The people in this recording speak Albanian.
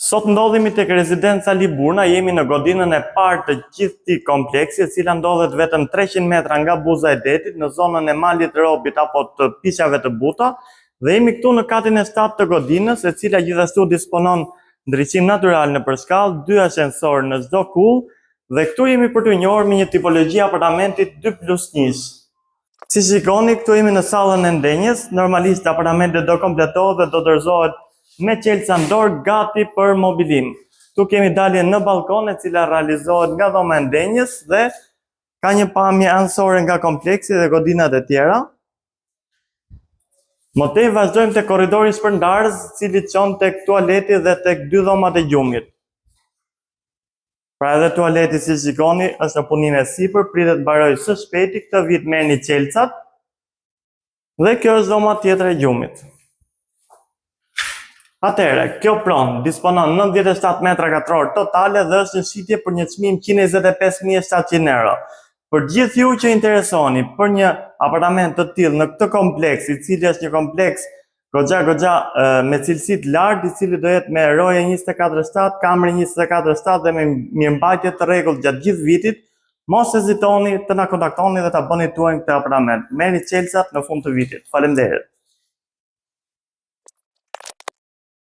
Sot ndodhemi tek rezidenca Liburna, jemi në godinën e parë të gjithë këtij kompleksi, e cila ndodhet vetëm 300 metra nga buza e detit, në zonën e malit të Robit apo të piqave të buta, dhe jemi këtu në katin e 7 të godinës, e cila gjithashtu disponon ndriçim natyral në përshkallë, 2 ascensor në çdo kull, dhe këtu jemi për të njohur me një tipologji apartamentit 2+1. Si shikoni, këtu jemi në sallën e ndenjes, normalisht apartamentet do kompletohet dhe do dorëzohet me qelca në dorë gati për mobilim. Tu kemi dalje në balkon, e cila realizohet nga dhoma e ndenjes dhe ka një pamje anësore nga kompleksi dhe godinat e tjera. Më tej vazhdojmë te korridori shpërndarës, i cili çon tek tualeti dhe tek 2 dhomat e gjumit. Pra edhe tualeti, si shikoni, është në punim e sipër, pritet mbaroj së shpejti, këtë vit merrni qelcat. Dhe kjo është dhoma tjetër e gjumit. Atëherë, kjo pronë disponon 97 metra katror totale dhe është në shitje për një çmim 125.700 euro. Për gjithë ju që interesoni për një apartament të tillë në këtë kompleks, i cili është një kompleks goxha me cilësi të lartë, i cili do jetë me roje 24/7, kamre 24/7 dhe me mirëmbajtje të rregullt gjatë gjithë vitit, mos hezitoni të na kontaktoni dhe ta bëni tuajin këtë apartament. Merrni qelçat në fund të vitit. Faleminderit.